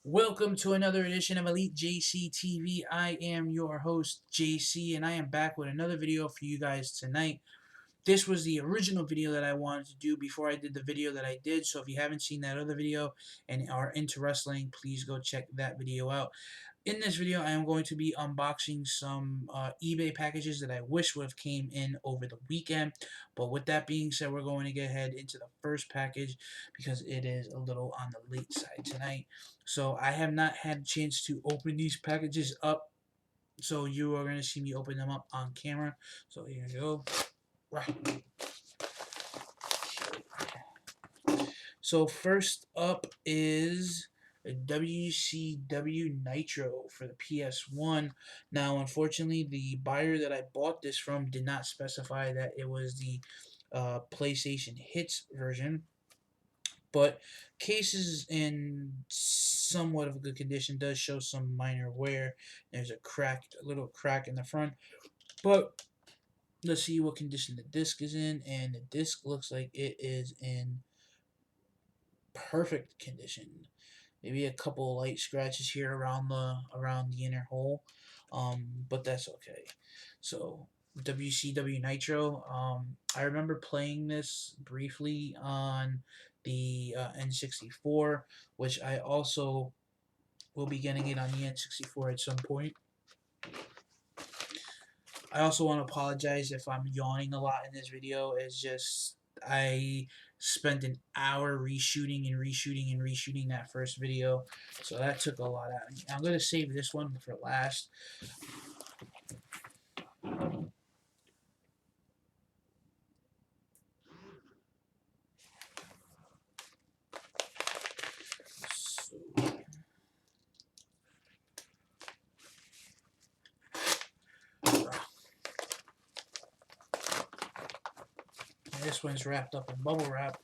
Welcome to another edition of Elite JC TV. I am your host, JC, and I am back with another video for you guys tonight. This was the original video that I wanted to do before I did the video that I did, so if you haven't seen that other video and are into wrestling, please go check that video out. In this video, I am going to be unboxing some eBay packages that I wish would have came in over the weekend. But with that being said, we're going to get ahead into the first package because it is a little on the late side tonight. So I have not had a chance to open these packages up. So you are going to see me open them up on camera. So here you go. Right. So first up is a Wcw Nitro for the PS1. Now, unfortunately, the buyer that I bought this from did not specify that it was the PlayStation Hits version. But case is in somewhat of a good condition. Does show some minor wear. There's a little crack in the front. But let's see what condition the disc is in, and the disc looks like it is in perfect condition. Maybe a couple light scratches here around the inner hole, but that's okay. So WCW Nitro. I remember playing this briefly on the N64, which I also will be getting it on the N64 at some point. I also want to apologize if I'm yawning a lot in this video. It's just I spent an hour reshooting that first video, so that took a lot out of me. I'm going to save this one for last. This one's wrapped up in bubble wrap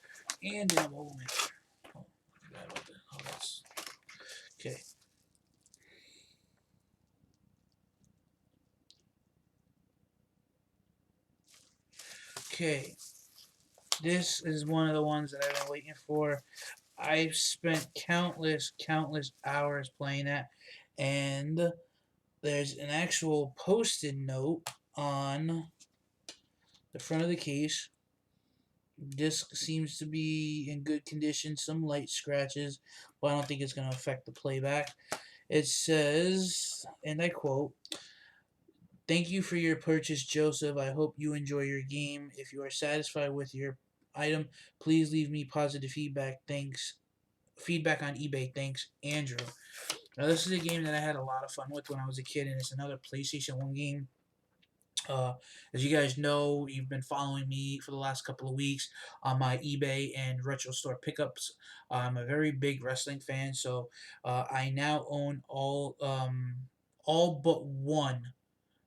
and in a bubble mixer. Oh, I forgot about that. Oh, that's okay. Okay, this is one of the ones that I've been waiting for. I've spent countless hours playing that, and there's an actual post-it note on the front of the case. Disc seems to be in good condition, some light scratches, but I don't think it's going to affect the playback. It says, and I quote, "Thank you for your purchase, Joseph. I hope you enjoy your game. If you are satisfied with your item, please leave me positive feedback. Thanks. Feedback on eBay. Thanks, Andrew." Now, this is a game that I had a lot of fun with when I was a kid, and it's another PlayStation 1 game. As you guys know, you've been following me for the last couple of weeks on my eBay and retro store pickups. I'm a very big wrestling fan, so I now own all but one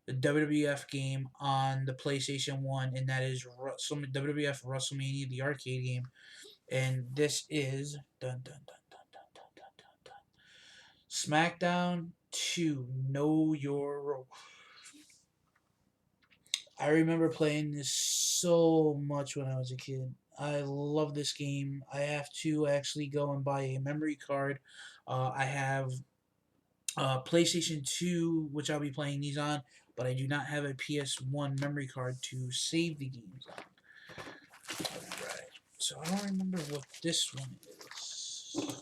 WWF game on the PlayStation 1, and that is WWF WrestleMania, the arcade game. And this is dun, dun, dun, dun, dun, dun, dun, dun, dun. SmackDown 2 Know Your Role. I remember playing this so much when I was a kid. I love this game. I have to actually go and buy a memory card. I have PlayStation 2, which I'll be playing these on, but I do not have a PS1 memory card to save the games on. Alright, so I don't remember what this one is.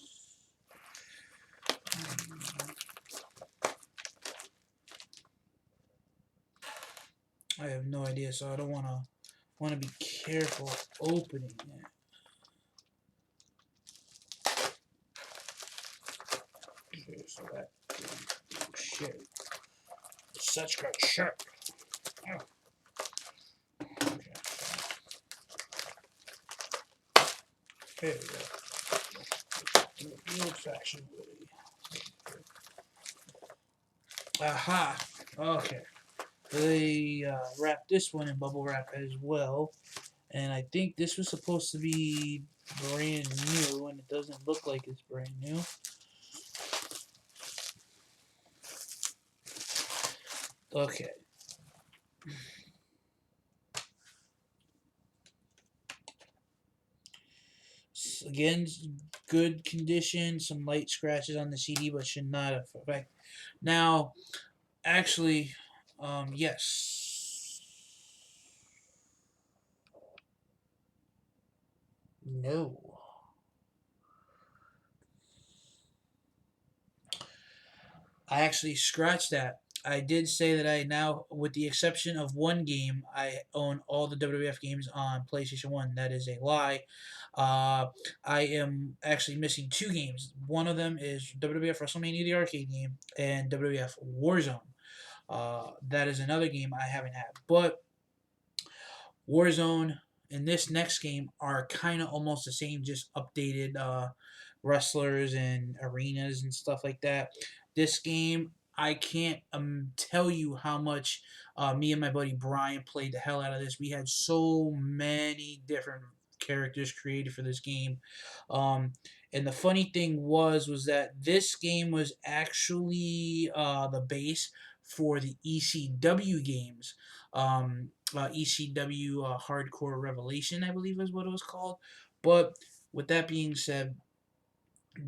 I have no idea, so I don't want to be careful opening it. Okay, so that shit. Such good shit. Oh. Okay. There we go. The old-fashioned way. Aha. Okay. They wrapped this one in bubble wrap as well, and I think this was supposed to be brand new, and it doesn't look like it's brand new. Okay. Again, good condition. Some light scratches on the CD, but should not affect. Now, actually, yes. No. I actually scratched that. I did say that I now, with the exception of one game, I own all the WWF games on PlayStation 1. That is a lie. I am actually missing two games. One of them is WWF WrestleMania, the arcade game, and WWF Warzone. That is another game I haven't had. But Warzone and this next game are kind of almost the same, just updated wrestlers and arenas and stuff like that. This game, I can't tell you how much me and my buddy Brian played the hell out of this. We had so many different characters created for this game. And the funny thing was that this game was actually the base for the ECW games. ECW Hardcore Revelation, I believe is what it was called. But with that being said,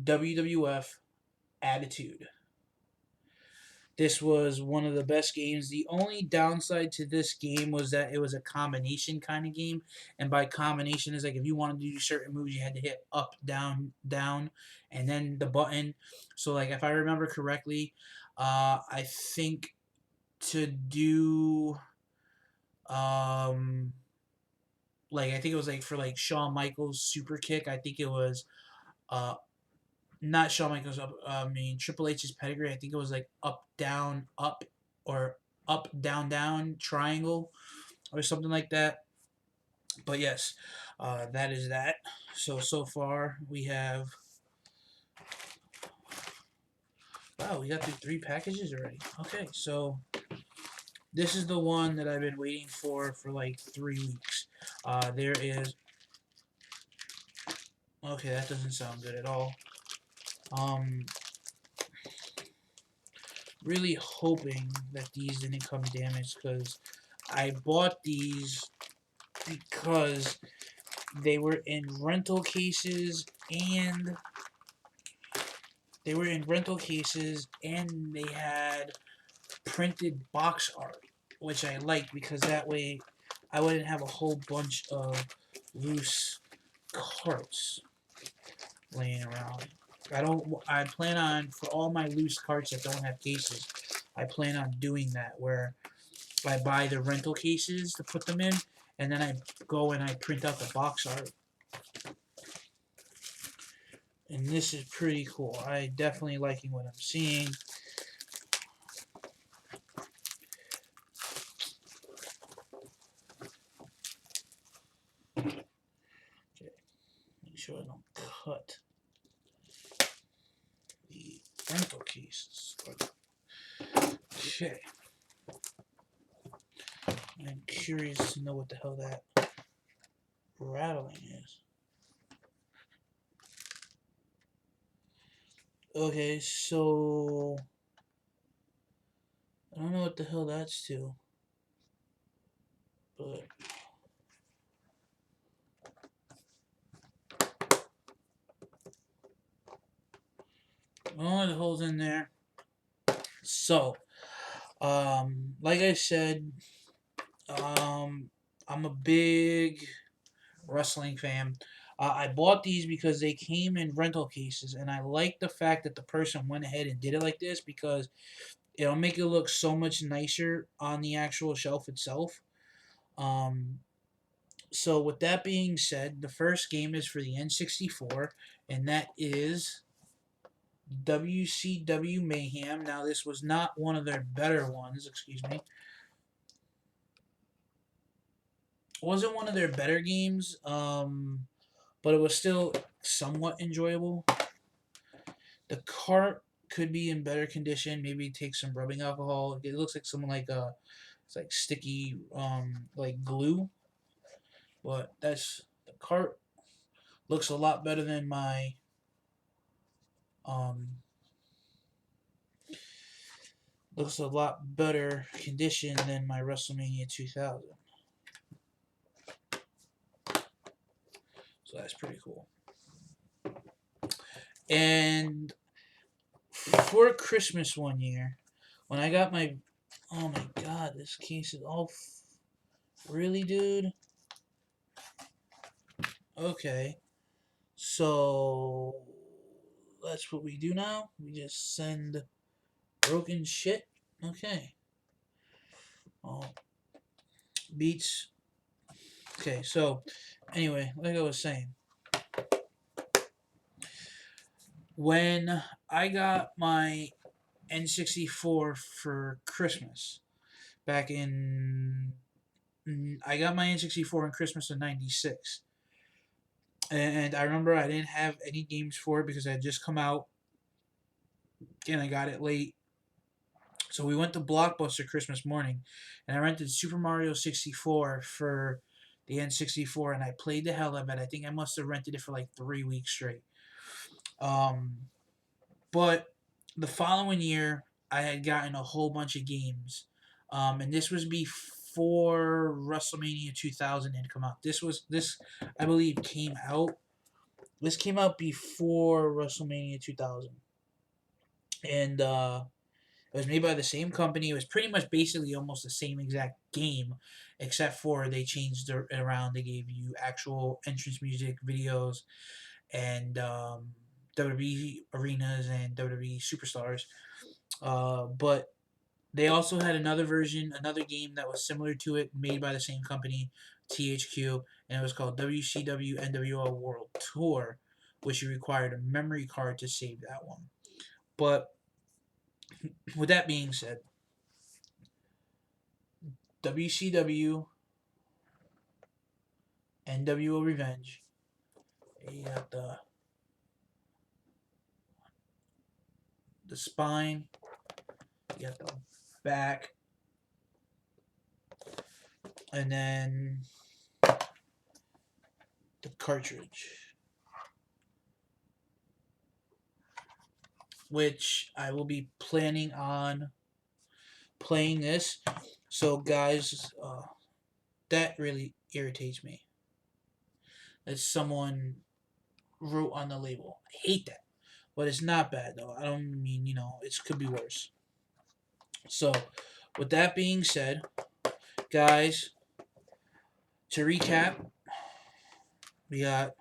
WWF Attitude. This was one of the best games. The only downside to this game was that it was a combination kind of game. And by combination is like if you wanted to do certain moves, you had to hit up, down, down, and then the button. So like if I remember correctly, I think to do like I think it was like for like Shawn Michaels super kick. I think it was uh not Shawn Michaels. I mean Triple H's pedigree. I think it was like up down up or up down down triangle or something like that. But yes, that is that. So far we have. Wow, we got through 3 packages already. Okay, so this is the one that I've been waiting for like 3 weeks. There is. Okay, that doesn't sound good at all. Really hoping that these didn't come damaged because I bought these because they were in rental cases and they had printed box art, which I liked because that way I wouldn't have a whole bunch of loose carts laying around. I plan on, for all my loose carts that don't have cases, I plan on doing that where I buy the rental cases to put them in, and then I go and I print out the box art. And this is pretty cool. I definitely liking what I'm seeing. Okay, make sure I don't cut the rental cases. Okay. I'm curious to know what the hell that rattling is. Okay, so I don't know what the hell that's to, but the hole's in there. So, like I said, I'm a big wrestling fan. I bought these because they came in rental cases, and I like the fact that the person went ahead and did it like this because it'll make it look so much nicer on the actual shelf itself. So with that being said, the first game is for the N64, and that is WCW Mayhem. Now this was not one of their better ones, excuse me. It wasn't one of their better games, but it was still somewhat enjoyable. The cart could be in better condition. Maybe take some rubbing alcohol. It looks like some it's like sticky, like glue. But that's the cart. Looks a lot better than my, looks a lot better condition than my WrestleMania 2000. So that's pretty cool. And for Christmas one year, when I got my, oh my god, this case is all, really, dude? Okay, so that's what we do now. We just send broken shit. Okay. Oh, beats. Okay, so anyway, like I was saying, when I got my N64 for Christmas back in, I got my N64 in Christmas of '96, and I remember I didn't have any games for it because I had just come out and I got it late. So we went to Blockbuster Christmas morning, and I rented Super Mario 64 for the N64, and I played the hell out of it. I think I must have rented it for like 3 weeks straight. Um, but the following year, I had gotten a whole bunch of games, and this was before WrestleMania 2000 had come out. This I believe came out. This came out before WrestleMania 2000, and it was made by the same company. It was pretty much basically almost the same exact game, except for they changed it around. They gave you actual entrance music videos and WWE arenas and WWE superstars. But they also had another version, another game that was similar to it, made by the same company, THQ, and it was called WCW NWO World Tour, which required a memory card to save that one. But with that being said, WCW NWO Revenge. You got the spine. You got the back, and then the cartridge, which I will be planning on playing this. So, guys, that really irritates me. That someone wrote on the label. I hate that. But it's not bad, though. I don't mean, it could be worse. So, with that being said, guys, to recap, we got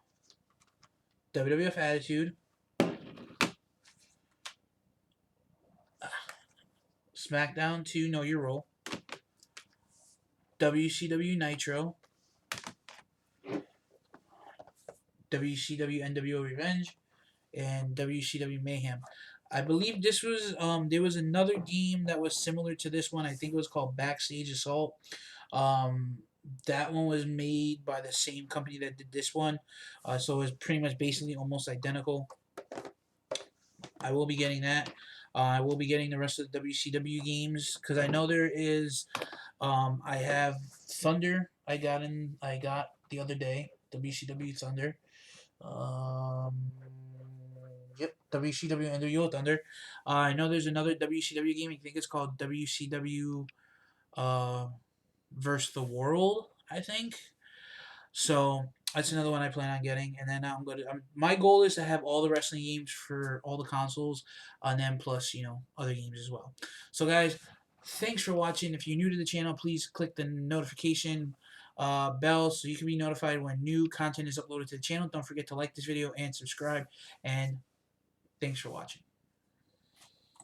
WWF Attitude, SmackDown 2 Know Your Role, WCW Nitro, WCW NWO Revenge, and WCW Mayhem. I believe this was there was another game that was similar to this one. I think it was called Backstage Assault. Um, that one was made by the same company that did this one, so it was pretty much basically almost identical. I will be getting that. I will be getting the rest of the WCW games because I know there is. I have Thunder. I got the other day. WCW Thunder. Yep, WCW NWO Thunder. I know there's another WCW game. I think it's called WCW versus the World. I think so. That's another one I plan on getting, and then my goal is to have all the wrestling games for all the consoles, and then plus other games as well. So guys, thanks for watching. If you're new to the channel, please click the notification bell so you can be notified when new content is uploaded to the channel. Don't forget to like this video and subscribe. And thanks for watching.